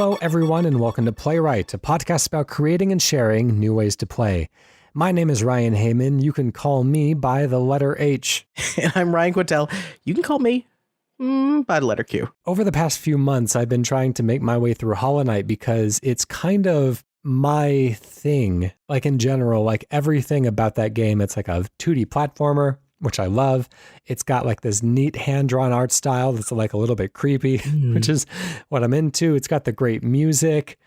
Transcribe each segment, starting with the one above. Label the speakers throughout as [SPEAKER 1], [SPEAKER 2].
[SPEAKER 1] Hello, everyone, and welcome to Playwright, a podcast about creating and sharing new ways to play. My name is Ryan Hamann. You can call me by the letter H.
[SPEAKER 2] And I'm Ryan Quintal. You can call me by the letter Q.
[SPEAKER 1] Over the past few months, I've been trying to make my way through Hollow Knight because it's kind of my thing. Like in general, like everything about that game, it's like a 2D platformer, which I love. It's got like this neat hand-drawn art style that's like a little bit creepy, which is what I'm into. It's got the great music.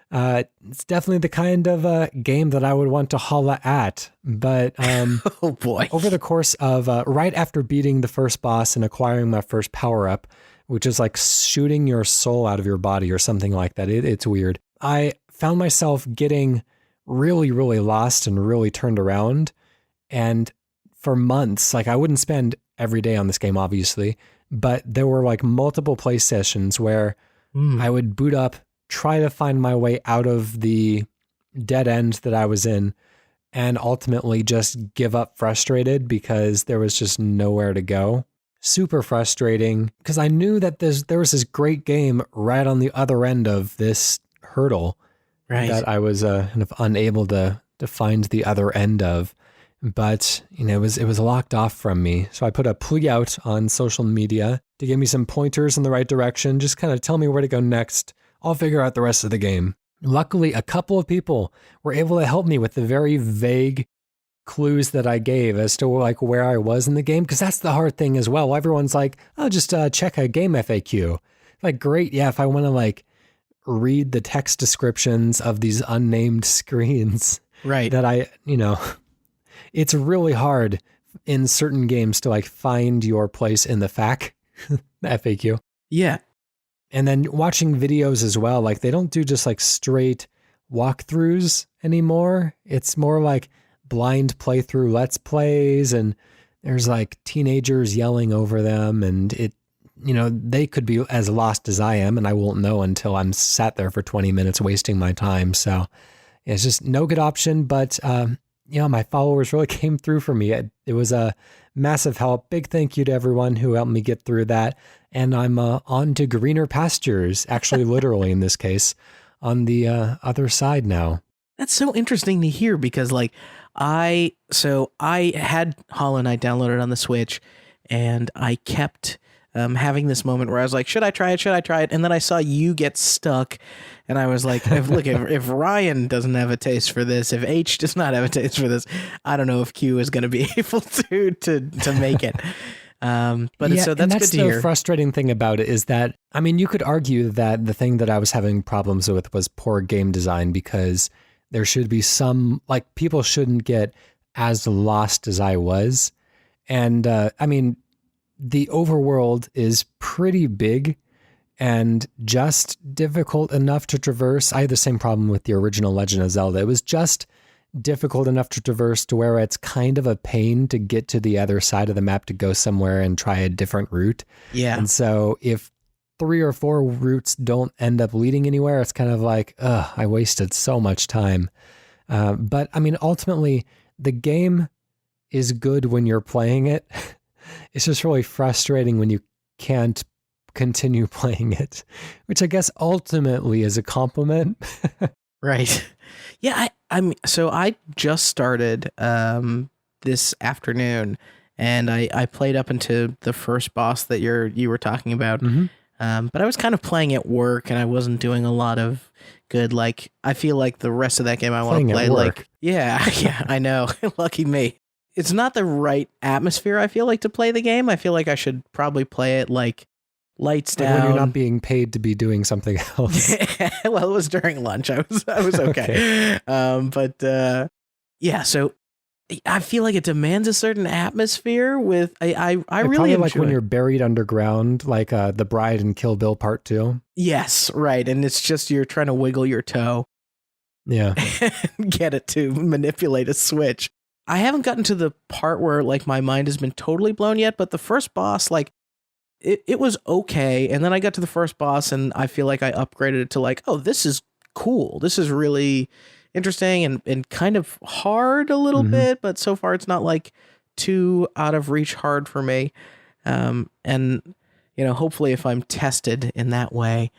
[SPEAKER 1] It's definitely the kind of game that I would want to holla at. But
[SPEAKER 2] oh boy,
[SPEAKER 1] over the course of right after beating the first boss and acquiring my first power-up, which is like shooting your soul out of your body or something like that. It's weird. I found myself getting really, really lost and really turned around. And for months, like I wouldn't spend every day on this game, obviously, but there were like multiple play sessions where I would boot up, try to find my way out of the dead end that I was in, and ultimately just give up frustrated because there was just nowhere to go. Super frustrating because I knew that there was this great game right on the other end of this hurdle that I was kind of unable to find the other end of. But, you know, it was locked off from me. So I put a plea out on social media to give me some pointers in the right direction. Just kind of tell me where to go next. I'll figure out the rest of the game. Luckily, a couple of people were able to help me with the very vague clues that I gave as to like where I was in the game. Because that's the hard thing as well. Everyone's like, oh, just check a game FAQ. Like, great. Yeah, if I want to like read the text descriptions of these unnamed screens.
[SPEAKER 2] Right.
[SPEAKER 1] That I, you know... It's really hard in certain games to like find your place in the the FAQ.
[SPEAKER 2] Yeah.
[SPEAKER 1] And then watching videos as well, like they don't do just like straight walkthroughs anymore. It's more like blind playthrough let's plays, and there's like teenagers yelling over them, and it, you know, they could be as lost as I am, and I won't know until I'm sat there for 20 minutes wasting my time. So it's just no good option, but you know, my followers really came through for me. It was a massive help. Big thank you to everyone who helped me get through that. And I'm on to greener pastures, actually literally in this case, on the other side now.
[SPEAKER 2] That's so interesting to hear because like I had Hollow Knight downloaded on the Switch and I kept having this moment where I was like, should I try it? Should I try it? And then I saw you get stuck. And I was like, if Ryan doesn't have a taste for this, if H does not have a taste for this, I don't know if Q is going to be able to make it. But yeah, so that's good to hear.
[SPEAKER 1] The frustrating thing about it is that, I mean, you could argue that the thing that I was having problems with was poor game design because there should be some, like, people shouldn't get as lost as I was. And I mean, the overworld is pretty big and just difficult enough to traverse. I had the same problem with the original Legend of Zelda. It was just difficult enough to traverse to where it's kind of a pain to get to the other side of the map to go somewhere and try a different route.
[SPEAKER 2] Yeah.
[SPEAKER 1] And so if 3 or 4 routes don't end up leading anywhere, it's kind of like, I wasted so much time. But I mean, ultimately, the game is good when you're playing it. It's just really frustrating when you can't continue playing it, which I guess ultimately is a compliment.
[SPEAKER 2] Right. Yeah. So I just started this afternoon and I played up into the first boss that you were talking about. Mm-hmm. But I was kind of playing at work and I wasn't doing a lot of good. Like, I feel like the rest of that game I want to play like, yeah, I know. Lucky me. It's not the right atmosphere, I feel like, to play the game. I feel like I should probably play it like lights down.
[SPEAKER 1] When you're not being paid to be doing something else.
[SPEAKER 2] Well, it was during lunch. I was okay. But yeah, so I feel like it demands a certain atmosphere with I really
[SPEAKER 1] like when you're buried underground, like The Bride and Kill Bill Part 2.
[SPEAKER 2] Yes, right. And it's just you're trying to wiggle your toe.
[SPEAKER 1] Yeah.
[SPEAKER 2] And get it to manipulate a switch. I haven't gotten to the part where like my mind has been totally blown yet, but the first boss, like it was okay. And then I got to the first boss and I feel like I upgraded it to like, oh, this is cool. This is really interesting and kind of hard a little bit, but so far it's not like too out of reach hard for me. And, you know, hopefully if I'm tested in that way,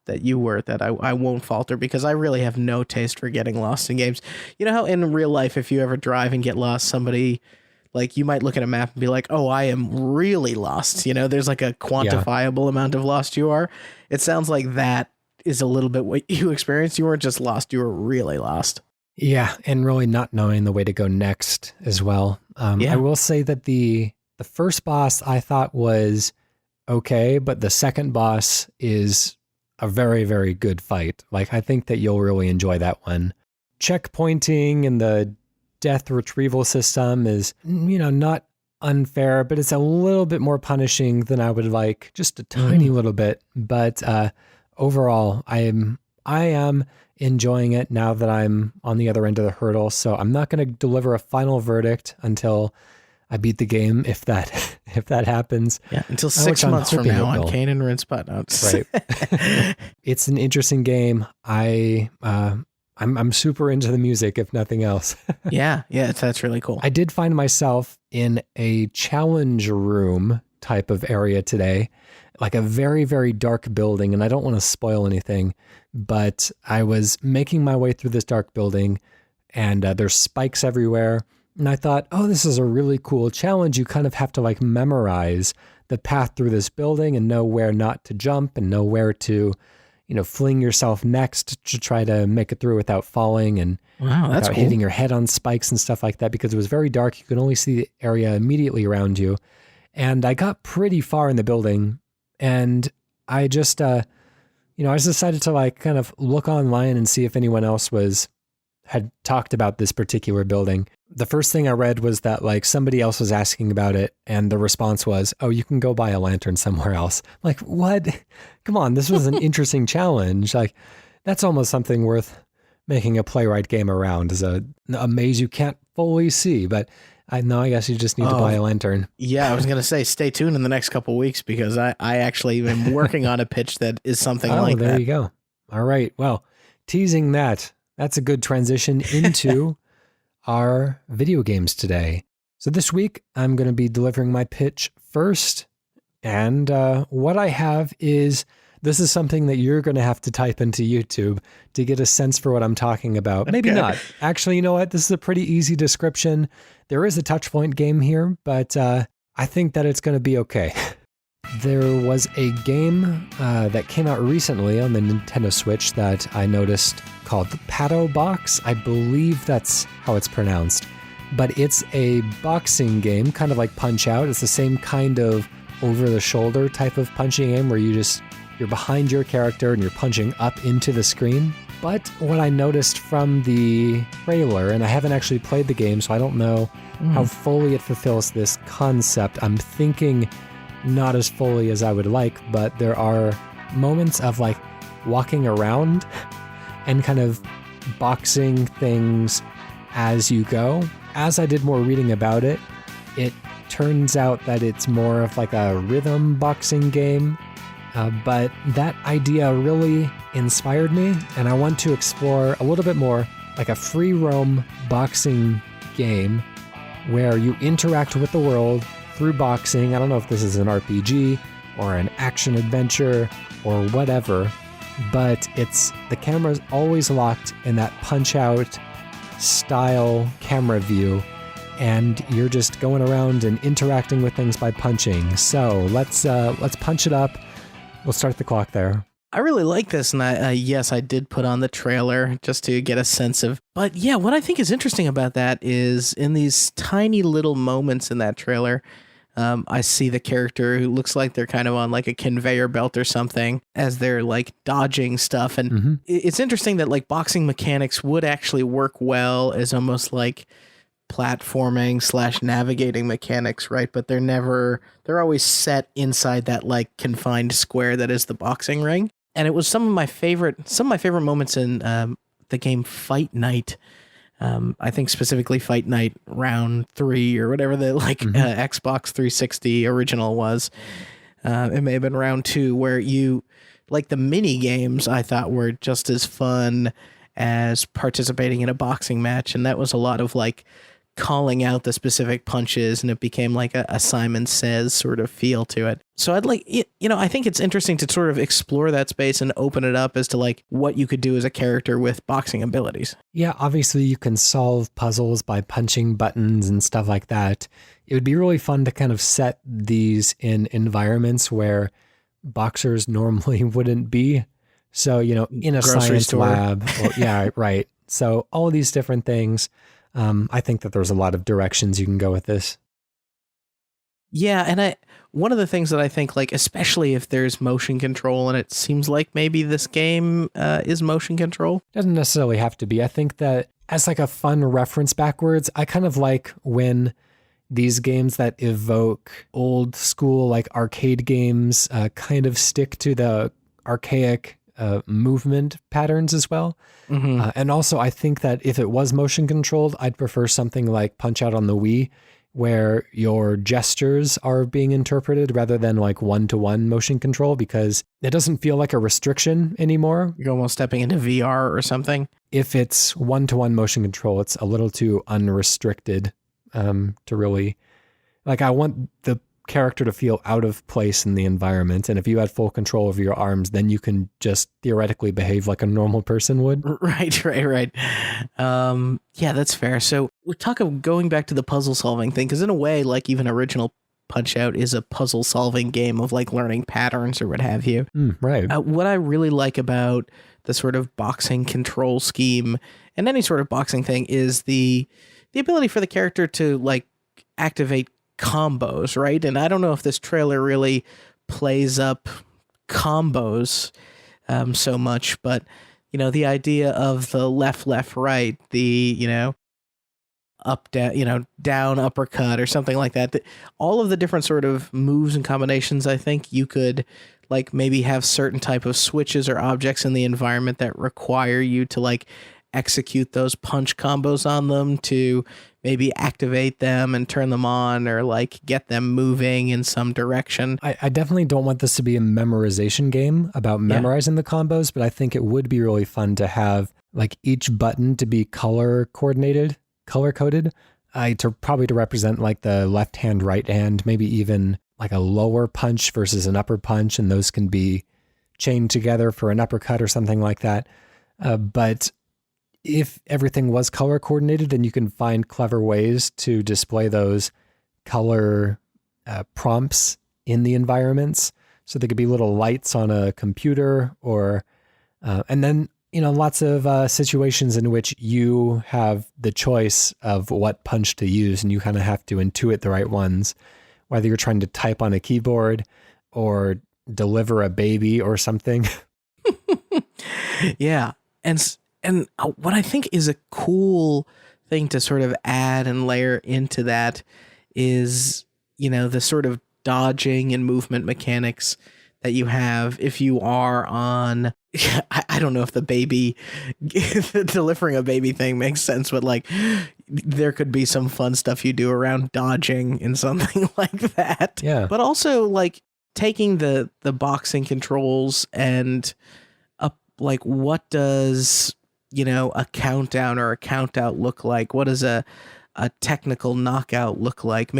[SPEAKER 2] you were, that I won't falter, because I really have no taste for getting lost in games. You know how in real life, if you ever drive and get lost, somebody, like, you might look at a map and be like, oh, I am really lost. You know, there's like a quantifiable amount of lost you are. It sounds like that is a little bit what you experienced. You weren't just lost, you were really lost.
[SPEAKER 1] Yeah, and really not knowing the way to go next as well. I will say that the first boss I thought was okay, but the second boss is a very, very good fight. Like, I think that you'll really enjoy that one. Checkpointing and the death retrieval system is, not unfair, but it's a little bit more punishing than I would like, just a tiny little bit. But overall, I am enjoying it now that I'm on the other end of the hurdle. So I'm not going to deliver a final verdict until I beat the game, if that happens.
[SPEAKER 2] Yeah, until 6 months from now on Cane and Rinse Butt Notes.
[SPEAKER 1] Right. It's an interesting game. I'm super into the music, if nothing else.
[SPEAKER 2] Yeah, that's really cool.
[SPEAKER 1] I did find myself in a challenge room type of area today, like a very, very dark building, and I don't want to spoil anything, but I was making my way through this dark building, and there's spikes everywhere. And I thought, oh, this is a really cool challenge. You kind of have to like memorize the path through this building and know where not to jump and know where to, fling yourself next to try to make it through without falling and
[SPEAKER 2] without
[SPEAKER 1] cool. Hitting your head on spikes and stuff like that, because it was very dark. You could only see the area immediately around you. And I got pretty far in the building, and I just, I just decided to like kind of look online and see if anyone else had talked about this particular building. The first thing I read was that like somebody else was asking about it, and the response was, oh, you can go buy a lantern somewhere else. Like, what? Come on, this was an interesting challenge. Like, that's almost something worth making a playwright game around, is a maze you can't fully see. But I guess you just need to buy a lantern.
[SPEAKER 2] Yeah, I was going to say, stay tuned in the next couple of weeks, because I actually am working on a pitch that is something like that.
[SPEAKER 1] Oh, there you go. All right. Well, teasing that's a good transition into our video games today. So this week, I'm going to be delivering my pitch first. And what I have is, this is something that you're going to have to type into YouTube to get a sense for what I'm talking about. Maybe not. Actually, you know what? This is a pretty easy description. There is a touch point game here, but I think that it's going to be okay. There was a game that came out recently on the Nintendo Switch that I noticed called the Pato Box. I believe that's how it's pronounced. But it's a boxing game, kind of like Punch-Out. It's the same kind of over-the-shoulder type of punching game where you're behind your character and you're punching up into the screen. But what I noticed from the trailer, and I haven't actually played the game, so I don't know how fully it fulfills this concept. I'm thinking not as fully as I would like, but there are moments of like walking around and kind of boxing things as you go. As I did more reading about it, it turns out that it's more of like a rhythm boxing game. But that idea really inspired me, and I want to explore a little bit more like a free roam boxing game where you interact with the world through boxing. I don't know if this is an RPG or an action adventure or whatever, but the camera's always locked in that Punch-Out style camera view, and you're just going around and interacting with things by punching. So let's punch it up. We'll start the clock there.
[SPEAKER 2] I really like this, and yes, I did put on the trailer just to get a sense of. But yeah, what I think is interesting about that is in these tiny little moments in that trailer, I see the character who looks like they're kind of on like a conveyor belt or something as they're like dodging stuff. And it's interesting that like boxing mechanics would actually work well as almost like platforming / navigating mechanics, right? But they're always set inside that like confined square that is the boxing ring. And it was some of my favorite moments in the game Fight Night. I think specifically Fight Night Round 3 or whatever the Xbox 360 original was. It may have been Round 2, where you like the mini games I thought were just as fun as participating in a boxing match. And that was a lot of like calling out the specific punches, and it became like a Simon Says sort of feel to it. So I'd like, I think it's interesting to sort of explore that space and open it up as to like what you could do as a character with boxing abilities.
[SPEAKER 1] Yeah, obviously you can solve puzzles by punching buttons and stuff like that. It would be really fun to kind of set these in environments where boxers normally wouldn't be. So, in a
[SPEAKER 2] Grocery
[SPEAKER 1] science
[SPEAKER 2] store.
[SPEAKER 1] lab. Yeah, right. So all of these different things. I think that there's a lot of directions you can go with this.
[SPEAKER 2] Yeah, and one of the things that I think, like, especially if there's motion control, and it seems like maybe this game is motion control.
[SPEAKER 1] Doesn't necessarily have to be. I think that as like a fun reference backwards, I kind of like when these games that evoke old school, like arcade games, kind of stick to the archaic movement patterns as well.
[SPEAKER 2] Mm-hmm.
[SPEAKER 1] And also, I think that if it was motion controlled, I'd prefer something like Punch Out on the Wii, where your gestures are being interpreted rather than like one-to-one motion control, because it doesn't feel like a restriction anymore.
[SPEAKER 2] You're almost stepping into VR or something.
[SPEAKER 1] If it's one-to-one motion control, it's a little too unrestricted to really, like, I want the character to feel out of place in the environment. And if you had full control of your arms, then you can just theoretically behave like a normal person would.
[SPEAKER 2] Right. Yeah, that's fair. So we talk of going back to the puzzle solving thing, because in a way, like even original Punch Out is a puzzle solving game of like learning patterns or what have you.
[SPEAKER 1] Right.
[SPEAKER 2] What I really like about the sort of boxing control scheme and any sort of boxing thing is the ability for the character to like activate combos, right? And I don't know if this trailer really plays up combos so much, but the idea of the left, right, the up, down, down uppercut or something like that. All of the different sort of moves and combinations, I think you could like maybe have certain type of switches or objects in the environment that require you to like execute those punch combos on them to maybe activate them and turn them on, or like get them moving in some direction.
[SPEAKER 1] I definitely don't want this to be a memorization game about memorizing the combos, but I think it would be really fun to have like each button to be color coded, to represent like the left hand, right hand, maybe even like a lower punch versus an upper punch, and those can be chained together for an uppercut or something like that. But if everything was color coordinated, then you can find clever ways to display those color prompts in the environments. So they could be little lights on a computer, or, and then, lots of situations in which you have the choice of what punch to use, and you kind of have to intuit the right ones, whether you're trying to type on a keyboard or deliver a baby or something.
[SPEAKER 2] Yeah. And what I think is a cool thing to sort of add and layer into that is, the sort of dodging and movement mechanics that you have if you are on, I don't know if the baby, delivering a baby thing makes sense, but like there could be some fun stuff you do around dodging and something like that.
[SPEAKER 1] Yeah.
[SPEAKER 2] But also like taking the boxing controls and up, like what does a countdown or a count out look like? What does a technical knockout look like?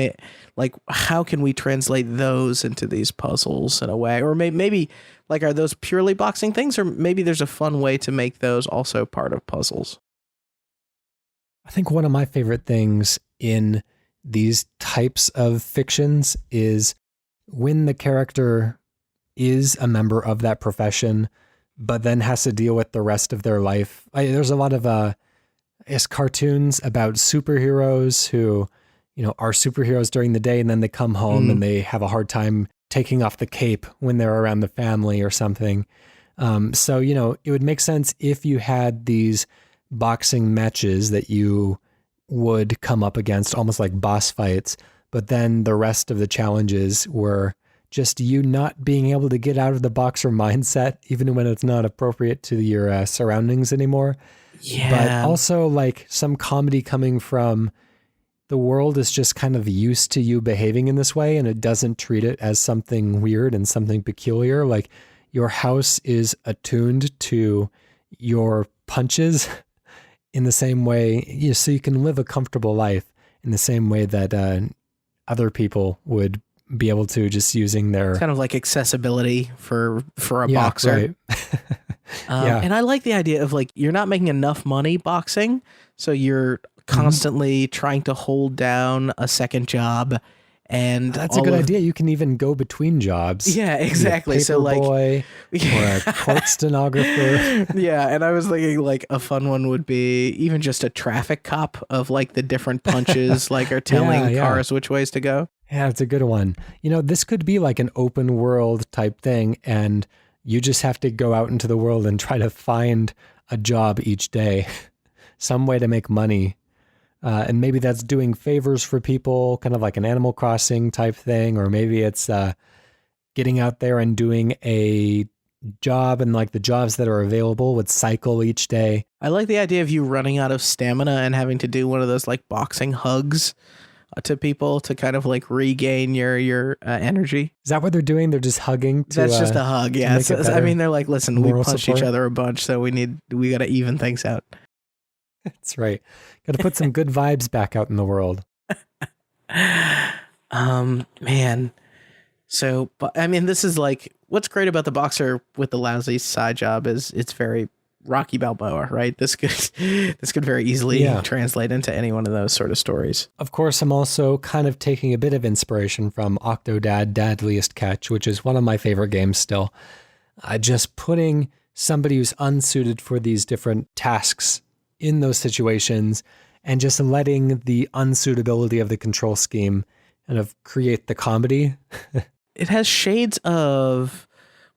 [SPEAKER 2] Like, how can we translate those into these puzzles in a way? Or maybe like, are those purely boxing things? Or maybe there's a fun way to make those also part of puzzles?
[SPEAKER 1] I think one of my favorite things in these types of fictions is when the character is a member of that profession, but then has to deal with the rest of their life. There's a lot of cartoons about superheroes who, are superheroes during the day, and then they come home and they have a hard time taking off the cape when they're around the family or something. So, it would make sense if you had these boxing matches that you would come up against almost like boss fights, but then the rest of the challenges were just you not being able to get out of the boxer mindset, even when it's not appropriate to your surroundings anymore.
[SPEAKER 2] Yeah.
[SPEAKER 1] But also like some comedy coming from the world is just kind of used to you behaving in this way, and it doesn't treat it as something weird and something peculiar. Like your house is attuned to your punches in the same way, so you can live a comfortable life. in the same way that other people would be able to, just using their...
[SPEAKER 2] It's kind of like accessibility for a boxer.
[SPEAKER 1] Right.
[SPEAKER 2] And I like the idea of like, you're not making enough money boxing, so you're constantly trying to hold down a second job. And
[SPEAKER 1] that's a good idea. You can even go between jobs.
[SPEAKER 2] Yeah, exactly. So like,
[SPEAKER 1] boy or a court stenographer.
[SPEAKER 2] Yeah, and I was thinking like a fun one would be even just a traffic cop of like the different punches like are telling cars which ways to go.
[SPEAKER 1] Yeah, it's a good one. You know, this could be like an open world type thing, and you just have to go out into the world and try to find a job each day, some way to make money. And maybe that's doing favors for people, kind of like an Animal Crossing type thing, or maybe it's getting out there and doing a job, and like the jobs that are available would cycle each day.
[SPEAKER 2] I like the idea of you running out of stamina and having to do one of those like boxing hugs to people to kind of like regain your energy.
[SPEAKER 1] Is that what they're doing? They're just hugging?
[SPEAKER 2] That's just a hug, yeah. I mean, they're like, listen, we punched
[SPEAKER 1] support.
[SPEAKER 2] each other a bunch, so we got to even things out.
[SPEAKER 1] That's right. Got to put some good vibes back out in the world.
[SPEAKER 2] Man. So, but I mean, this is like, what's great about the boxer with the lousy side job is it's very Rocky Balboa, right? This could very easily translate into any one of those sort of stories.
[SPEAKER 1] Of course, I'm also kind of taking a bit of inspiration from Octodad Dadliest Catch, which is one of my favorite games still. Just putting somebody who's unsuited for these different tasks in those situations, and just letting the unsuitability of the control scheme kind of create the comedy.
[SPEAKER 2] It has shades of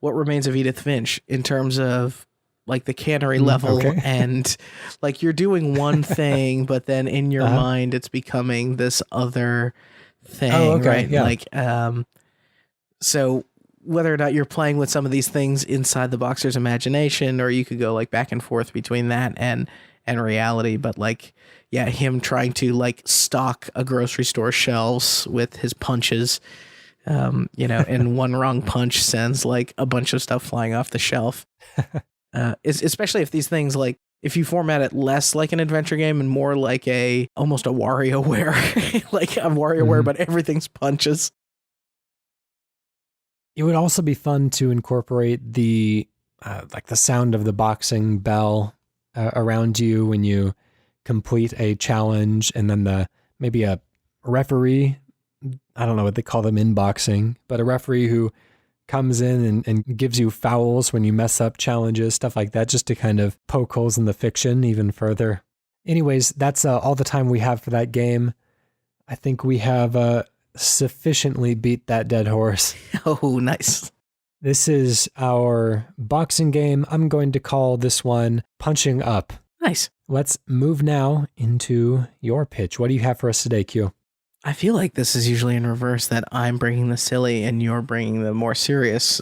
[SPEAKER 2] What Remains of Edith Finch in terms of like the cannery level, and like you're doing one thing, but then in your mind it's becoming this other thing, right? Yeah. Like, so whether or not you're playing with some of these things inside the boxer's imagination, or you could go like back and forth between that and reality, but like, yeah, him trying to like stock a grocery store shelves with his punches, you know, and one wrong punch sends like a bunch of stuff flying off the shelf. Especially if these things, like if you format it less like an adventure game and more like almost a WarioWare, like a WarioWare, but everything's punches.
[SPEAKER 1] It would also be fun to incorporate the like the sound of the boxing bell around you when you complete a challenge, and then maybe a referee, I don't know what they call them in boxing, but a referee who comes in and gives you fouls when you mess up challenges, stuff like that, just to kind of poke holes in the fiction even further. Anyways, that's all the time we have for that game. I think we have sufficiently beat that dead horse.
[SPEAKER 2] Oh, nice.
[SPEAKER 1] This is our boxing game. I'm going to call this one Punching Up.
[SPEAKER 2] Nice.
[SPEAKER 1] Let's move now into your pitch. What do you have for us today, Q?
[SPEAKER 2] I feel like this is usually in reverse, that I'm bringing the silly and you're bringing the more serious.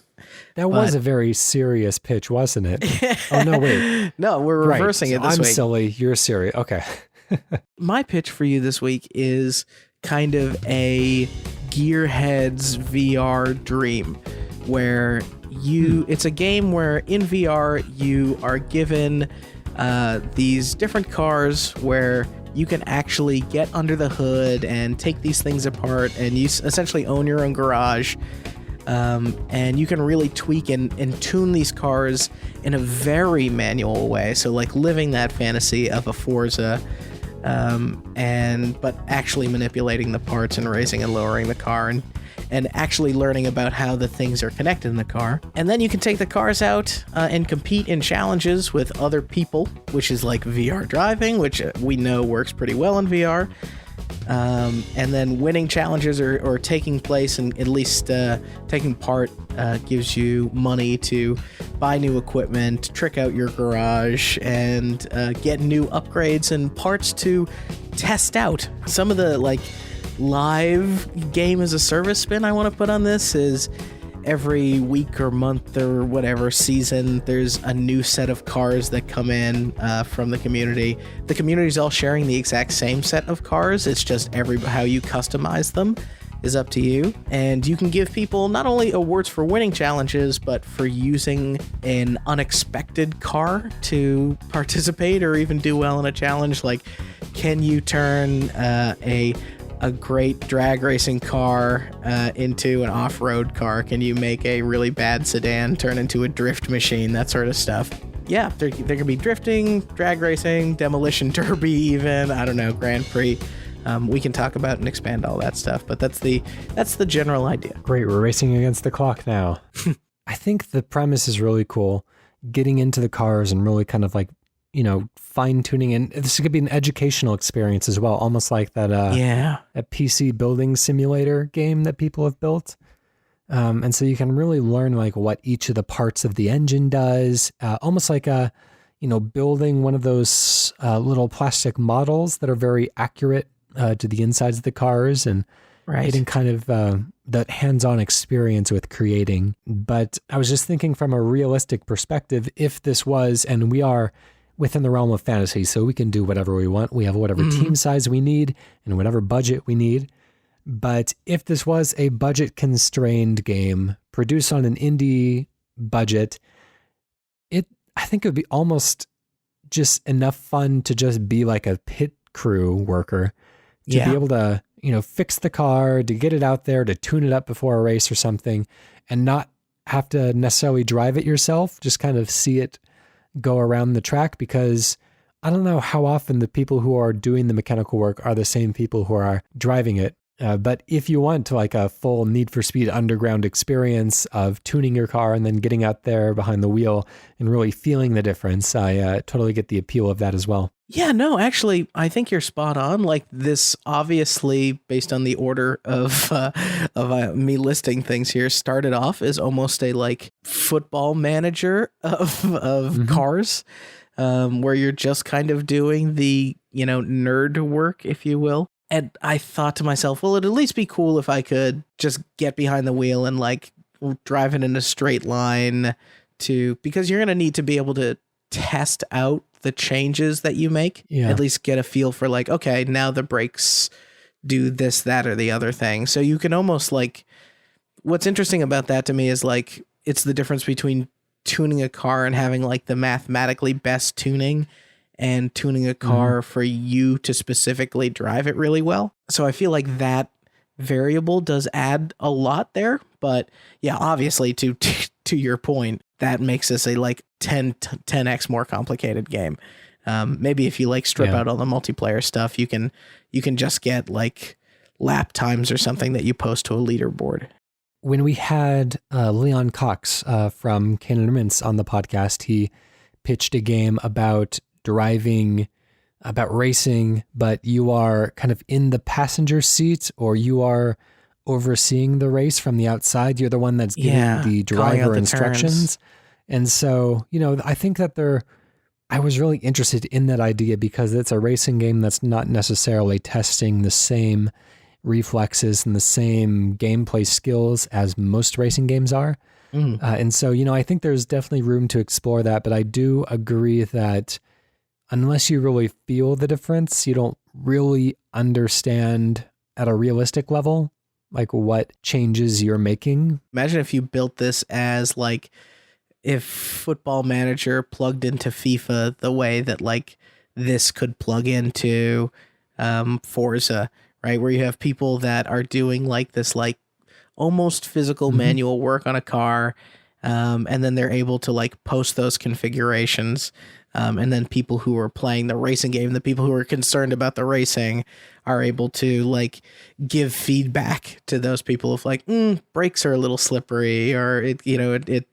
[SPEAKER 1] That was a very serious pitch, wasn't it? Oh, no, wait.
[SPEAKER 2] No, we're reversing it this week.
[SPEAKER 1] I'm silly, you're serious. Okay.
[SPEAKER 2] My pitch for you this week is kind of a Gearheads VR dream, where it's a game where in VR you are given these different cars where you can actually get under the hood and take these things apart, and you essentially own your own garage, and you can really tweak and tune these cars in a very manual way, so like living that fantasy of a Forza, but actually manipulating the parts and raising and lowering the car, and actually learning about how the things are connected in the car. And then you can take the cars out and compete in challenges with other people, which is like VR driving, which we know works pretty well in VR. And then winning challenges or taking place and at least taking part gives you money to buy new equipment, trick out your garage, and get new upgrades and parts to test out. Some of the like live game as a service spin I want to put on this is every week or month or whatever season, there's a new set of cars that come in from the community. The community's all sharing the exact same set of cars. It's just how you customize them is up to you. And you can give people not only awards for winning challenges, but for using an unexpected car to participate or even do well in a challenge. Like can you turn a great drag racing car into an off-road car? Can you make a really bad sedan turn into a drift machine? That sort of stuff. Yeah, there could be drifting, drag racing, demolition derby even, I don't know, Grand Prix. We can talk about and expand all that stuff, but that's the general idea.
[SPEAKER 1] Great, we're racing against the clock now. I think the premise is really cool. Getting into the cars and really kind of like, fine-tuning, and this could be an educational experience as well, almost like that a PC building simulator game that people have built. And so you can really learn like what each of the parts of the engine does, almost like building one of those little plastic models that are very accurate to the insides of the cars, and getting kind of that hands-on experience with creating. But I was just thinking from a realistic perspective, if this was, and we are within the realm of fantasy, so we can do whatever we want. We have whatever team size we need and whatever budget we need. But if this was a budget-constrained game produced on an indie budget, I think it would be almost just enough fun to just be like a pit crew worker, to be able to, fix the car, to get it out there, to tune it up before a race or something, and not have to necessarily drive it yourself, just kind of see it go around the track, because I don't know how often the people who are doing the mechanical work are the same people who are driving it. But if you want to like a full Need for Speed Underground experience of tuning your car and then getting out there behind the wheel and really feeling the difference, I totally get the appeal of that as well.
[SPEAKER 2] Yeah, no, actually, I think you're spot on. Like, this obviously, based on the order of me listing things here, started off as almost a like football manager of cars, where you're just kind of doing the nerd work, if you will. And I thought to myself, well, it'd at least be cool if I could just get behind the wheel and like drive it in a straight line, because you're going to need to be able to test out the changes that you make, at least get a feel for like, okay, now the brakes do this, that, or the other thing. So you can almost like, what's interesting about that to me is like, it's the difference between tuning a car and having like the mathematically best tuning, and tuning a car for you to specifically drive it really well. So I feel like that variable does add a lot there. But yeah, obviously to your point, that makes this a like 10x more complicated game. Maybe if you like strip out all the multiplayer stuff, you can just get like lap times or something that you post to a leaderboard.
[SPEAKER 1] When we had Leon Cox from Canon Mints on the podcast, he pitched a game about driving, about racing, but you are kind of in the passenger seat, or you are overseeing the race from the outside. You're the one that's giving the driver instructions. And so, I think that I was really interested in that idea because it's a racing game that's not necessarily testing the same reflexes and the same gameplay skills as most racing games are. And so, I think there's definitely room to explore that, but I do agree that unless you really feel the difference, you don't really understand at a realistic level, like what changes you're making.
[SPEAKER 2] Imagine if you built this as like if Football Manager plugged into FIFA the way that like this could plug into Forza, right? Where you have people that are doing like this, like almost physical manual work on a car. And then they're able to like post those configurations. And then people who are playing the racing game, the people who are concerned about the racing, are able to like give feedback to those people of like, brakes are a little slippery, or it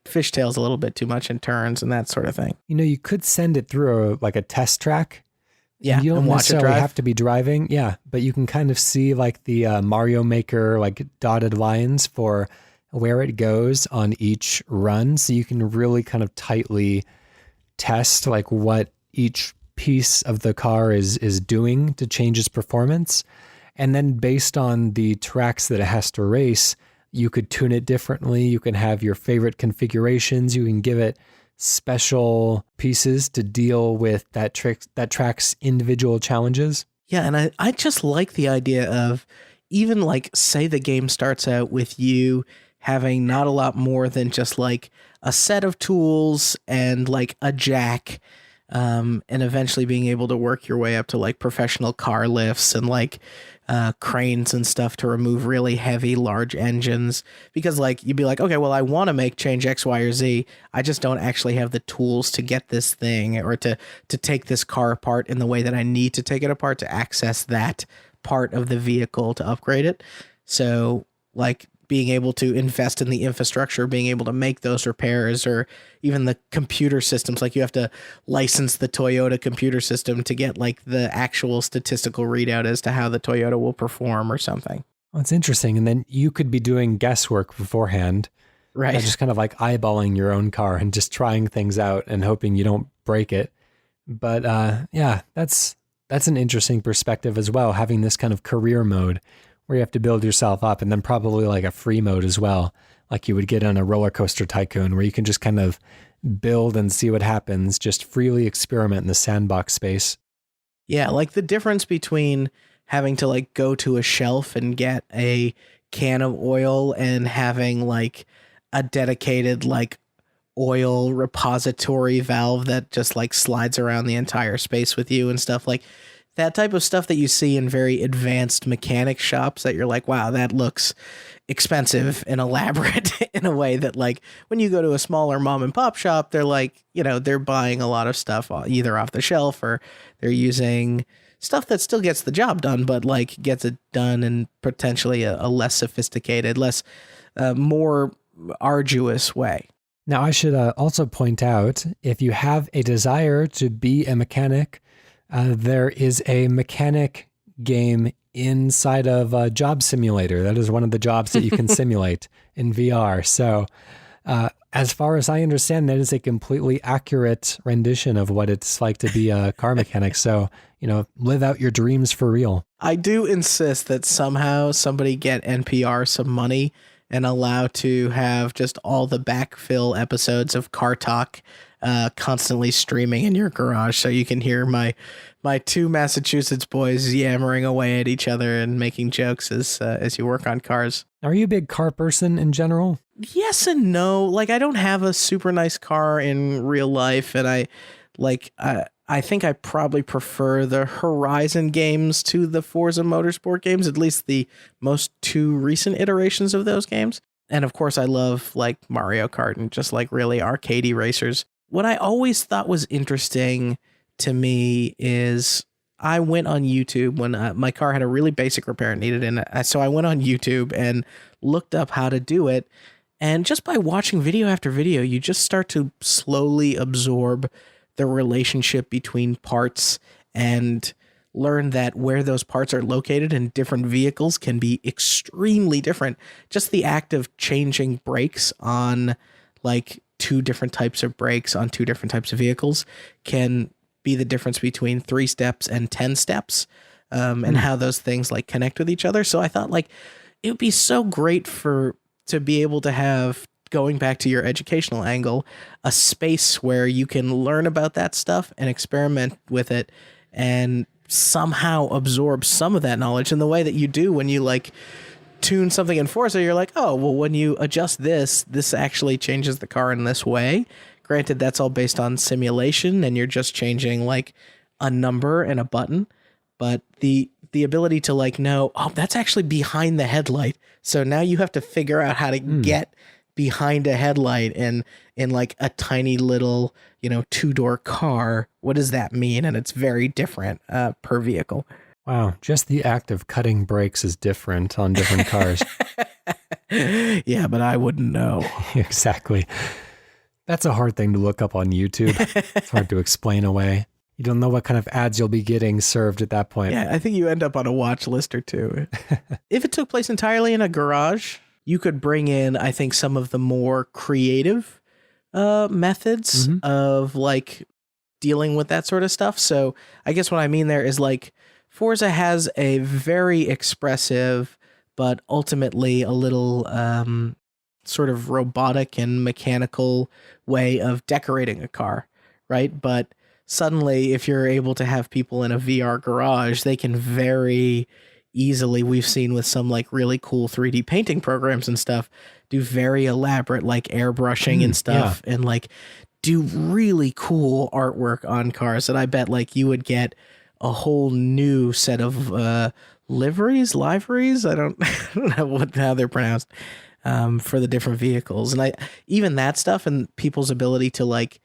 [SPEAKER 2] fishtails a little bit too much in turns and that sort of thing.
[SPEAKER 1] You could send it through a test track.
[SPEAKER 2] Yeah,
[SPEAKER 1] you don't
[SPEAKER 2] and watch
[SPEAKER 1] necessarily
[SPEAKER 2] it drive.
[SPEAKER 1] have to be driving. Yeah, but you can kind of see like the Mario Maker like dotted lines for where it goes on each run, so you can really kind of tightly test like what each piece of the car is doing to change its performance. And then based on the tracks that it has to race, you could tune it differently. You can have your favorite configurations. You can give it special pieces to deal with that track's individual challenges.
[SPEAKER 2] Yeah, and I just like the idea of even like, say the game starts out with you having not a lot more than just like a set of tools and like a jack, and eventually being able to work your way up to like professional car lifts and like cranes and stuff to remove really heavy, large engines. Because like you'd be like, okay, well, I want to make change X, Y, or Z. I just don't actually have the tools to get this thing or to take this car apart in the way that I need to take it apart to access that part of the vehicle to upgrade it. So like being able to invest in the infrastructure, being able to make those repairs, or even the computer systems, like you have to license the Toyota computer system to get like the actual statistical readout as to how the Toyota will perform or something.
[SPEAKER 1] Well, it's interesting. And then you could be doing guesswork beforehand,
[SPEAKER 2] right?
[SPEAKER 1] Just kind of like eyeballing your own car and just trying things out and hoping you don't break it. But yeah, that's an interesting perspective as well, having this kind of career mode where you have to build yourself up, and then probably like a free mode as well, like you would get on a roller coaster tycoon, where you can just kind of build and see what happens, just freely experiment in the sandbox space.
[SPEAKER 2] Yeah, like the difference between having to like go to a shelf and get a can of oil and having like a dedicated like oil repository valve that just like slides around the entire space with you and stuff, like that type of stuff that you see in very advanced mechanic shops that you're like, wow, that looks expensive and elaborate in a way that like when you go to a smaller mom and pop shop, they're like, you know, they're buying a lot of stuff either off the shelf or they're using stuff that still gets the job done, but like gets it done in potentially a less sophisticated, less more arduous way.
[SPEAKER 1] Now, I should also point out, if you have a desire to be a mechanic, there is a mechanic game inside of a Job Simulator. That is one of the jobs that you can simulate in VR. So as far as I understand, that is a completely accurate rendition of what it's like to be a car mechanic. So, you know, live out your dreams for real.
[SPEAKER 2] I do insist that somehow somebody get NPR some money and allow to have just all the backfill episodes of Car Talk constantly streaming in your garage, so you can hear my two Massachusetts boys yammering away at each other and making jokes as you work on cars.
[SPEAKER 1] Are you a big car person in general?
[SPEAKER 2] Yes and no. Like, I don't have a super nice car in real life, and I think I probably prefer the Horizon games to the Forza Motorsport games, at least the most two recent iterations of those games. And of course, I love like Mario Kart and just like really arcadey racers. What I always thought was interesting to me is I went on YouTube when my car had a really basic repair it needed. And so I went on YouTube and looked up how to do it. And just by watching video after video, you just start to slowly absorb the relationship between parts and learn that where those parts are located in different vehicles can be extremely different. Just the act of changing brakes on like two different types of brakes on two different types of vehicles can be the difference between 3 steps and 10 steps, and how those things like connect with each other. So I thought like it would be so great to be able to have, going back to your educational angle, a space where you can learn about that stuff and experiment with it and somehow absorb some of that knowledge in the way that you do when you like tune something in Forza. You're like, oh, well, when you adjust this actually changes the car in this way. Granted, that's all based on simulation and you're just changing like a number and a button, but the ability to like know, oh, that's actually behind the headlight. So now you have to figure out how to get behind a headlight and in like a tiny little, 2-door car. What does that mean? And it's very different per vehicle.
[SPEAKER 1] Wow. Just the act of cutting brakes is different on different cars.
[SPEAKER 2] Yeah, but I wouldn't know.
[SPEAKER 1] Exactly. That's a hard thing to look up on YouTube. It's hard to explain away. You don't know what kind of ads you'll be getting served at that point.
[SPEAKER 2] Yeah, I think you end up on a watch list or two. If it took place entirely in a garage, you could bring in, I think, some of the more creative methods of like dealing with that sort of stuff. So I guess what I mean there is like Forza has a very expressive, but ultimately a little sort of robotic and mechanical way of decorating a car, right? But suddenly, if you're able to have people in a VR garage, they can very easily, we've seen with some like really cool 3D painting programs and stuff, do very elaborate like airbrushing and stuff, and like do really cool artwork on cars that I bet like you would get a whole new set of liveries. I don't know how they're pronounced, for the different vehicles. And even that stuff and people's ability to like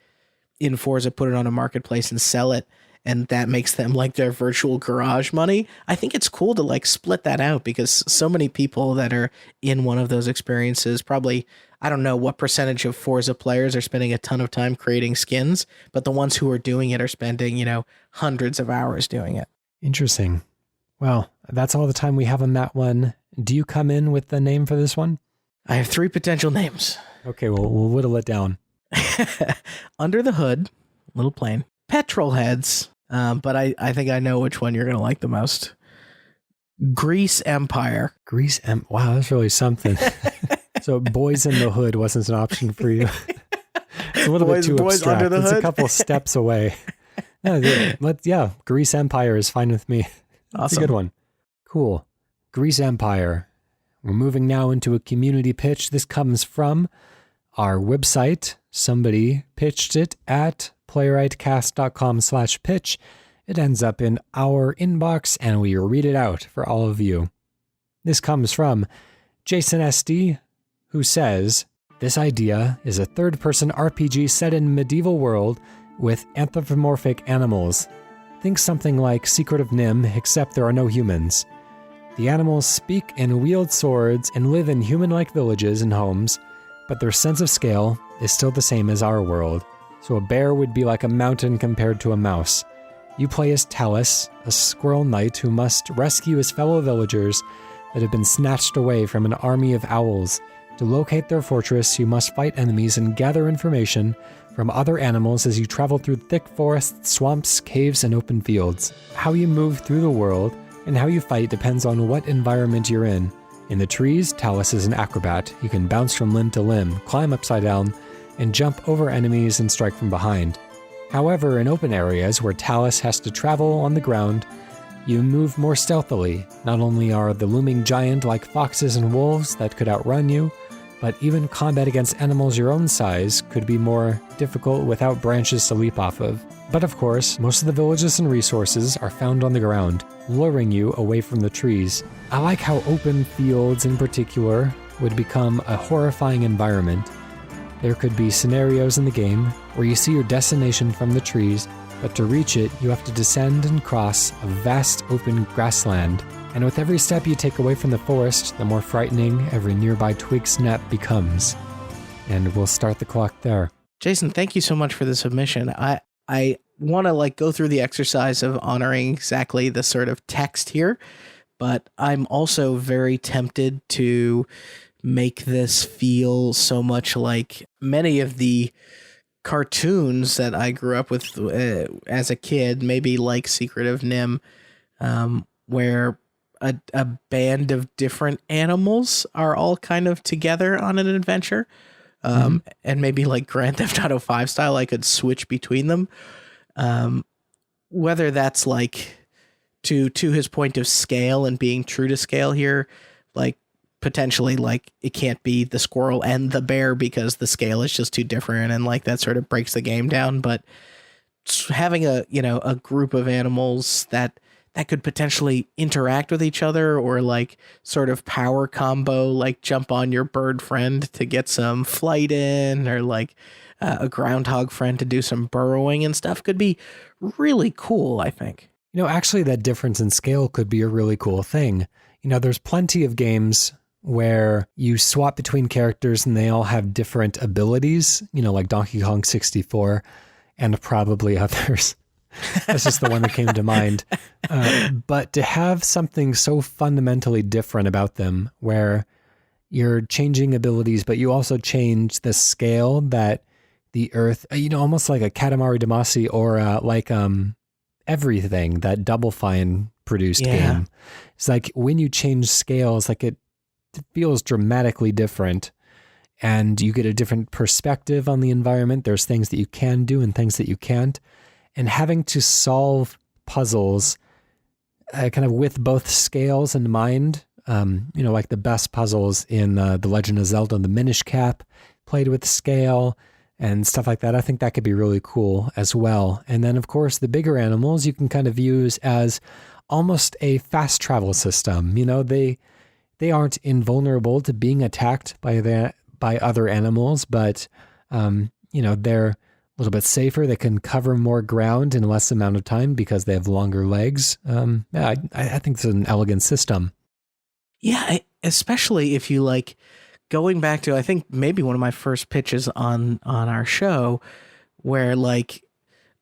[SPEAKER 2] in Forza put it on a marketplace and sell it, and that makes them like their virtual garage money. I think it's cool to like split that out, because so many people that are in one of those experiences probably, I don't know what percentage of Forza players are spending a ton of time creating skins, but the ones who are doing it are spending, hundreds of hours doing it.
[SPEAKER 1] Interesting. Well, that's all the time we have on that one. Do you come in with the name for this one?
[SPEAKER 2] I have 3 potential names.
[SPEAKER 1] Okay, well, we'll whittle it down.
[SPEAKER 2] Under the Hood, little plain. Petrol Heads, but I think I know which one you're going to like the most. Grease Empire.
[SPEAKER 1] Wow, that's really something. So Boys in the Hood wasn't an option for you. It's a little bit too abstract.
[SPEAKER 2] Under the
[SPEAKER 1] It's
[SPEAKER 2] Hood?
[SPEAKER 1] a couple steps away. No, Grease Empire is fine with me.
[SPEAKER 2] Awesome.
[SPEAKER 1] It's a good one. Cool. Grease Empire. We're moving now into a community pitch. This comes from our website. Somebody pitched it at playwrightcast.com/pitch. It ends up in our inbox and we read it out for all of you. This comes from Jason Estey, who says, this idea is a third-person RPG set in medieval world with anthropomorphic animals. Think something like Secret of Nim, except there are no humans. The animals speak and wield swords and live in human-like villages and homes, but their sense of scale is still the same as our world. So a bear would be like a mountain compared to a mouse. You play as Talus, a squirrel knight who must rescue his fellow villagers that have been snatched away from an army of owls. To locate their fortress, you must fight enemies and gather information from other animals as you travel through thick forests, swamps, caves, and open fields. How you move through the world and how you fight depends on what environment you're in. In the trees, Talus is an acrobat. You can bounce from limb to limb, climb upside down, and jump over enemies and strike from behind. However, in open areas where Talus has to travel on the ground, you move more stealthily. Not only are the looming giant like foxes and wolves that could outrun you, but even combat against animals your own size could be more difficult without branches to leap off of. But of course, most of the villages and resources are found on the ground, luring you away from the trees. I like how open fields in particular would become a horrifying environment. There could be scenarios in the game where you see your destination from the trees, but to reach it, you have to descend and cross a vast open grassland. And with every step you take away from the forest, the more frightening every nearby twig snap becomes. And we'll start the clock there.
[SPEAKER 2] Jason, thank you so much for the submission. I want to like go through the exercise of honoring exactly the sort of text here, but I'm also very tempted to make this feel so much like many of the cartoons that I grew up with as a kid, maybe like Secret of Nim, where a band of different animals are all kind of together on an adventure. And maybe like Grand Theft Auto 5 style, I could switch between them. Whether that's like to his point of scale and being true to scale here, like potentially like it can't be the squirrel and the bear because the scale is just too different, and like that sort of breaks the game down. But having a group of animals that could potentially interact with each other, or like sort of power combo, like jump on your bird friend to get some flight in, or like a groundhog friend to do some burrowing and stuff, could be really cool, I think.
[SPEAKER 1] Actually that difference in scale could be a really cool thing. There's plenty of games where you swap between characters and they all have different abilities, like Donkey Kong 64 and probably others. That's just the one that came to mind. But to have something so fundamentally different about them, where you're changing abilities, but you also change the scale that the Earth, almost like a Katamari Damacy or like Everything, that Double Fine produced game. It's like when you change scales, like it feels dramatically different, and you get a different perspective on the environment. There's things that you can do and things that you can't. And having to solve puzzles kind of with both scales in mind, like the best puzzles in The Legend of Zelda, the Minish Cap played with scale, and stuff like that. I think that could be really cool as well. And then, of course, the bigger animals you can kind of use as almost a fast travel system. They aren't invulnerable to being attacked by other animals, but they're a little bit safer. They can cover more ground in less amount of time because they have longer legs. I think it's an elegant system.
[SPEAKER 2] Yeah, especially if you like going back to, I think maybe one of my first pitches on our show, where like,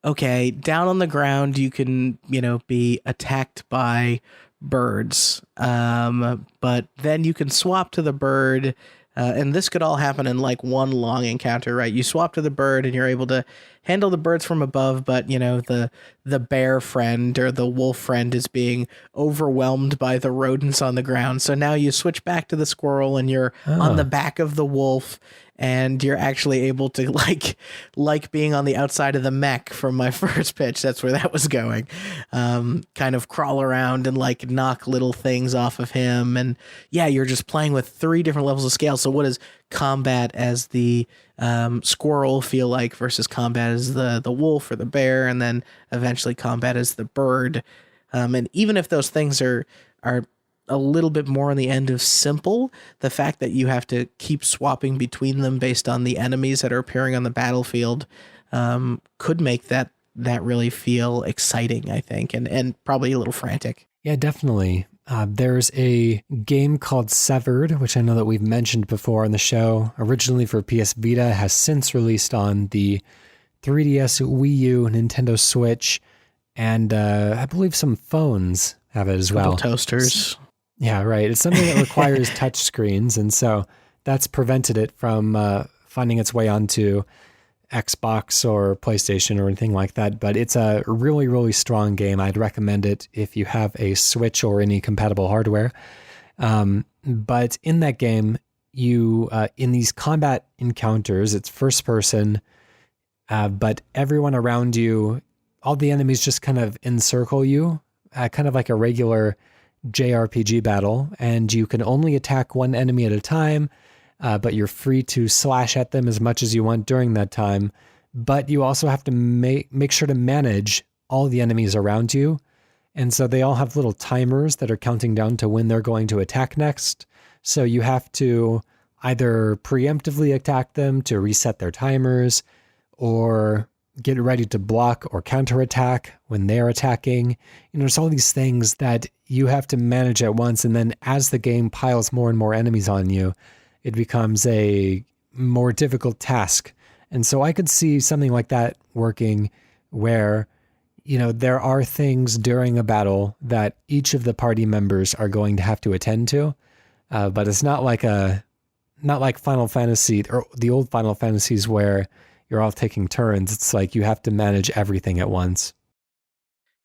[SPEAKER 2] okay, down on the ground you can be attacked by birds, but then you can swap to the bird. And this could all happen in like one long encounter, right? You swap to the bird and you're able to handle the birds from above, but the bear friend or the wolf friend is being overwhelmed by the rodents on the ground. So now you switch back to the squirrel and you're on the back of the wolf, and you're actually able to like being on the outside of the mech from my first pitch. That's where that was going. Kind of crawl around and like knock little things off of him. And yeah, you're just playing with 3 different levels of scale. So what does combat as the squirrel feel like versus combat as the wolf or the bear, and then eventually combat as the bird? And even if those things are a little bit more on the end of simple, the fact that you have to keep swapping between them based on the enemies that are appearing on the battlefield could make that really feel exciting, I think, and probably a little frantic.
[SPEAKER 1] Yeah, definitely. There's a game called Severed, which I know that we've mentioned before on the show. Originally for PS Vita, has since released on the 3DS, Wii U, Nintendo Switch, and I believe some phones have it as well.
[SPEAKER 2] Little toasters.
[SPEAKER 1] Yeah, right. It's something that requires touch screens, and so that's prevented it from finding its way onto Xbox or PlayStation or anything like that. But it's a really, really strong game. I'd recommend it if you have a Switch or any compatible hardware. But in that game, you in these combat encounters, it's first person, but everyone around you, all the enemies just kind of encircle you, kind of like a regular JRPG battle, and you can only attack one enemy at a time, but you're free to slash at them as much as you want during that time. But you also have to make sure to manage all the enemies around you. And so they all have little timers that are counting down to when they're going to attack next. So you have to either preemptively attack them to reset their timers, or get ready to block or counterattack when they're attacking. There's all these things that you have to manage at once. And then as the game piles more and more enemies on you, it becomes a more difficult task. And so I could see something like that working where, there are things during a battle that each of the party members are going to have to attend to. But it's not like Final Fantasy or the old Final Fantasies where you're all taking turns. It's like you have to manage everything at once.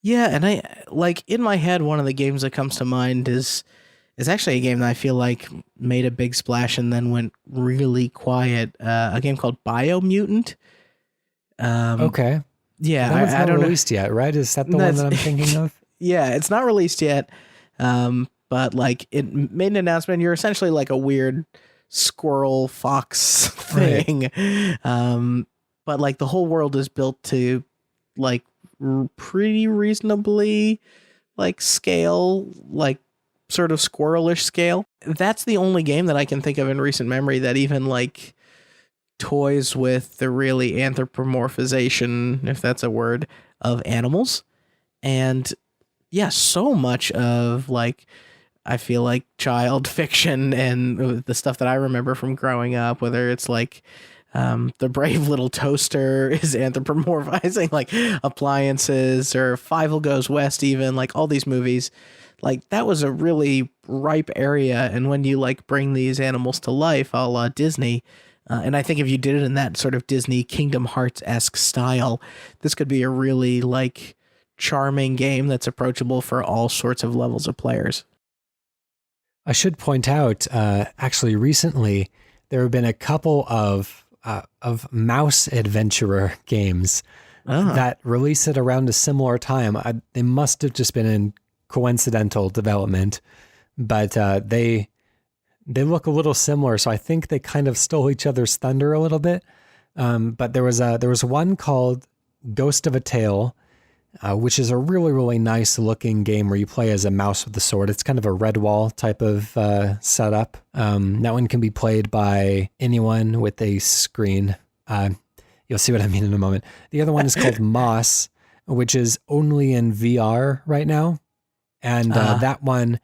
[SPEAKER 2] Yeah, and I like in my head, one of the games that comes to mind is actually a game that I feel like made a big splash and then went really quiet. A game called Biomutant.
[SPEAKER 1] Okay.
[SPEAKER 2] Yeah,
[SPEAKER 1] that one's
[SPEAKER 2] I don't know.
[SPEAKER 1] released yet, right? Is that the one that I'm thinking of?
[SPEAKER 2] Yeah, it's not released yet. But like it made an announcement. You're essentially like a weird squirrel fox thing. Right. But like the whole world is built to like pretty reasonably like scale, like sort of squirrelish scale. That's the only game that I can think of in recent memory that even like toys with the really anthropomorphization, if that's a word, of animals. And yeah, so much of like, I feel like child fiction and the stuff that I remember from growing up, whether it's like the brave little toaster is anthropomorphizing like appliances, or Fievel Goes West, even like all these movies, like that was a really ripe area. And when you like bring these animals to life, a la Disney, and I think if you did it in that sort of Disney Kingdom Hearts-esque style, this could be a really like charming game that's approachable for all sorts of levels of players.
[SPEAKER 1] I should point out, actually recently, there have been a couple of mouse adventurer games that released at around a similar time. They must have just been in coincidental development, but they look a little similar. So I think they kind of stole each other's thunder a little bit. But there was one called Ghost of a Tale, which is a really, really nice looking game where you play as a mouse with a sword. It's kind of a Redwall type of setup. That one can be played by anyone with a screen. You'll see what I mean in a moment. The other one is called Moss, which is only in VR right now. And that one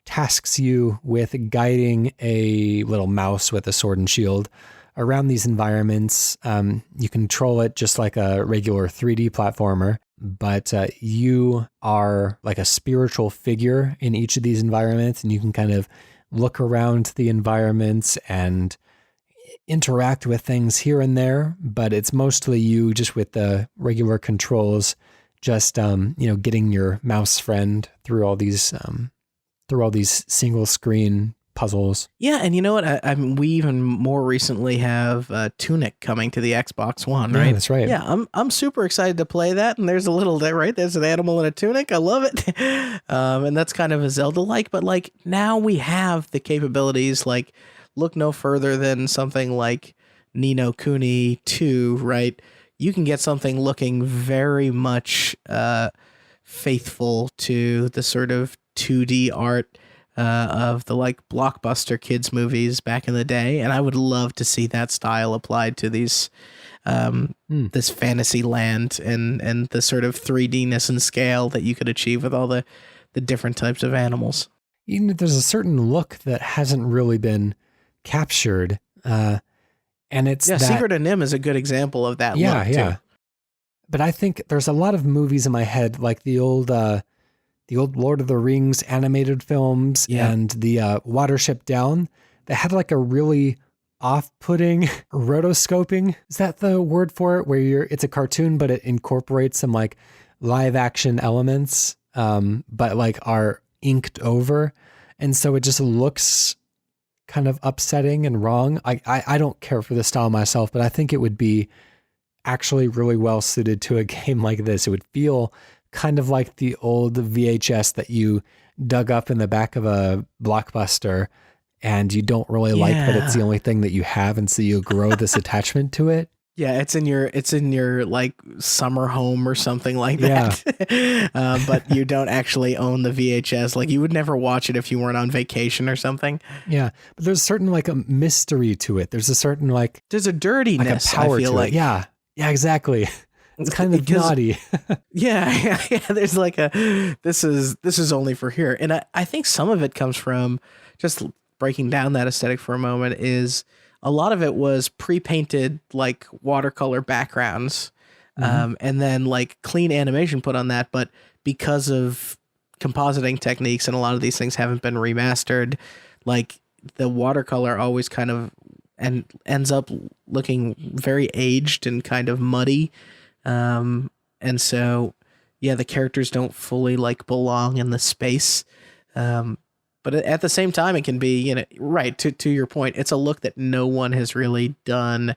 [SPEAKER 1] tasks you with guiding a little mouse with a sword and shield around these environments. You control it just like a regular 3D platformer, but you are like a spiritual figure in each of these environments, and you can kind of look around the environments and interact with things here and there, but it's mostly you just with the regular controls, just getting your mouse friend through all these single screen puzzles.
[SPEAKER 2] Yeah, and you know what? I mean, we even more recently have Tunic coming to the Xbox One, right?
[SPEAKER 1] Yeah, that's right.
[SPEAKER 2] Yeah, I'm super excited to play that. And there's there's an animal in a tunic. I love it. And that's kind of a Zelda-like, but like now we have the capabilities. Like, look no further than something like Ni no Kuni 2, right? You can get something looking very much faithful to the sort of 2D art of the like blockbuster kids movies back in the day, and I would love to see that style applied to these this fantasy land and the sort of 3D-ness and scale that you could achieve with all the different types of animals.
[SPEAKER 1] There's a certain look that hasn't really been captured, and it's
[SPEAKER 2] Secret of Nim is a good example of that look too.
[SPEAKER 1] But I think there's a lot of movies in my head, like the old Lord of the Rings animated films and the Watership Down, that had like a really off-putting rotoscoping. Is that the word for it? Where it's a cartoon, but it incorporates some like live action elements, but like are inked over. And so it just looks kind of upsetting and wrong. I don't care for the style myself, but I think it would be actually really well suited to a game like this. It would feel kind of like the old VHS that you dug up in the back of a Blockbuster and you don't really like that it's the only thing that you have, and so you grow this attachment to it.
[SPEAKER 2] Yeah, it's in your like summer home or something like that. But you don't actually own the VHS. Like you would never watch it if you weren't on vacation or something.
[SPEAKER 1] Yeah, but there's a certain like a mystery to it. There's a certain
[SPEAKER 2] there's a dirtiness.
[SPEAKER 1] Like a power
[SPEAKER 2] I feel
[SPEAKER 1] to
[SPEAKER 2] like
[SPEAKER 1] it. Yeah, exactly. It's kind of naughty.
[SPEAKER 2] yeah. There's like this is only for here, and I think some of it comes from just breaking down that aesthetic for a moment. Is a lot of it was pre-painted like watercolor backgrounds, and then like clean animation put on that. But because of compositing techniques and a lot of these things haven't been remastered, like the watercolor always kind of ends up looking very aged and kind of muddy. And so, yeah, the characters don't fully like belong in the space. But at the same time, it can be, right. To your point, it's a look that no one has really done,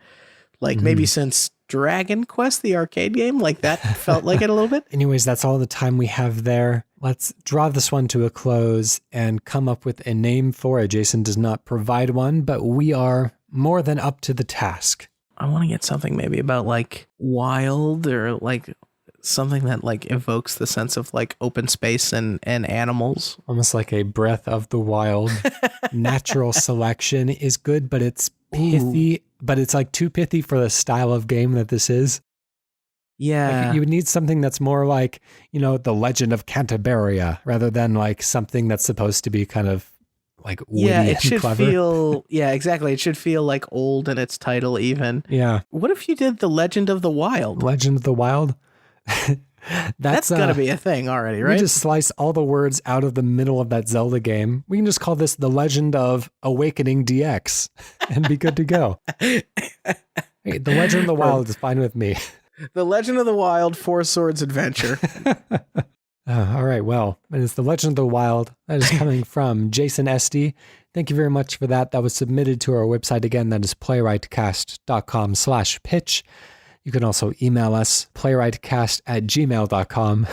[SPEAKER 2] like maybe since Dragon Quest, the arcade game, like that felt like it a little bit.
[SPEAKER 1] Anyways, that's all the time we have there. Let's draw this one to a close and come up with a name for it. Jason does not provide one, but we are more than up to the task.
[SPEAKER 2] I want to get something maybe about like wild, or like something that like evokes the sense of like open space and animals.
[SPEAKER 1] Almost like a Breath of the Wild. Natural selection is good, but it's pithy, but it's like too pithy for the style of game that this is.
[SPEAKER 2] Yeah.
[SPEAKER 1] Like you would need something that's more like, The Legend of Canterbury, rather than like something that's supposed to be kind of like witty
[SPEAKER 2] it should
[SPEAKER 1] and clever.
[SPEAKER 2] Feel, exactly. It should feel like old in its title even.
[SPEAKER 1] Yeah.
[SPEAKER 2] What if you did The Legend of the Wild?
[SPEAKER 1] Legend of the Wild?
[SPEAKER 2] That's gotta be a thing already, right?
[SPEAKER 1] We just slice all the words out of the middle of that Zelda game. We can just call this The Legend of Awakening DX and be good to go. Hey, The Legend of the Wild is fine with me.
[SPEAKER 2] The Legend of the Wild Four Swords Adventure.
[SPEAKER 1] All right, well, and it's The Legend of the Wild. That is coming from Jason Estey. Thank you very much for that. That was submitted to our website again. That is playwrightcast.com/pitch. You can also email us, playwrightcast@gmail.com,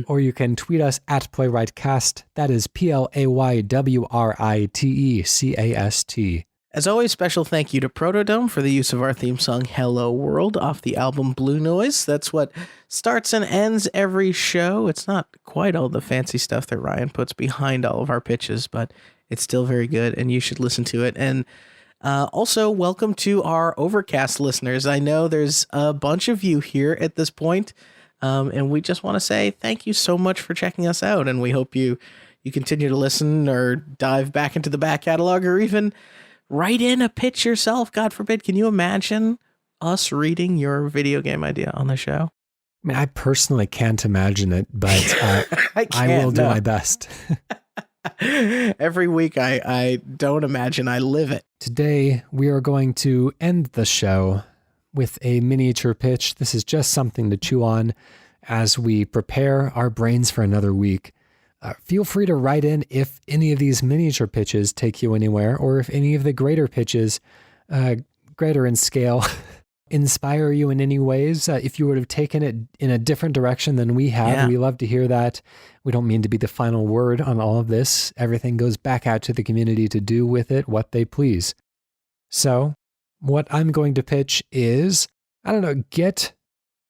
[SPEAKER 1] or you can tweet us at playwrightcast. That is PLAYWRITECAST.
[SPEAKER 2] As always, special thank you to PROTODOME for the use of our theme song, Hello World, off the album Blue Noise. That's what starts and ends every show. It's not quite all the fancy stuff that Ryan puts behind all of our pitches, but it's still very good, and you should listen to it. And also, welcome to our Overcast listeners. I know there's a bunch of you here at this point, and we just want to say thank you so much for checking us out, and we hope you continue to listen or dive back into the back catalog or even write in a pitch yourself. God forbid. Can you imagine us reading your video game idea on the show?
[SPEAKER 1] I mean, I personally can't imagine it, but I will do my best.
[SPEAKER 2] Every week I don't imagine, I live it.
[SPEAKER 1] Today, we are going to end the show with a miniature pitch. This is just something to chew on as we prepare our brains for another week. Feel free to write in if any of these miniature pitches take you anywhere, or if any of the greater pitches, greater in scale, inspire you in any ways. If you would have taken it in a different direction than we have, we love to hear that. We don't mean to be the final word on all of this. Everything goes back out to the community to do with it what they please. So what I'm going to pitch is, get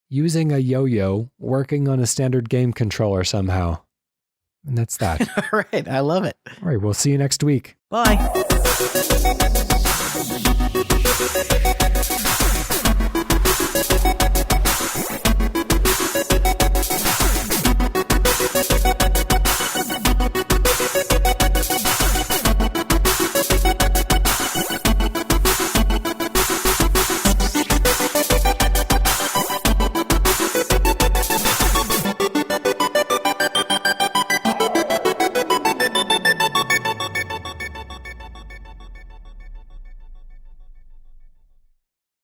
[SPEAKER 1] using a yo-yo working on a standard game controller somehow. And that's that.
[SPEAKER 2] All right. I love it.
[SPEAKER 1] All right. We'll see you next week.
[SPEAKER 2] Bye.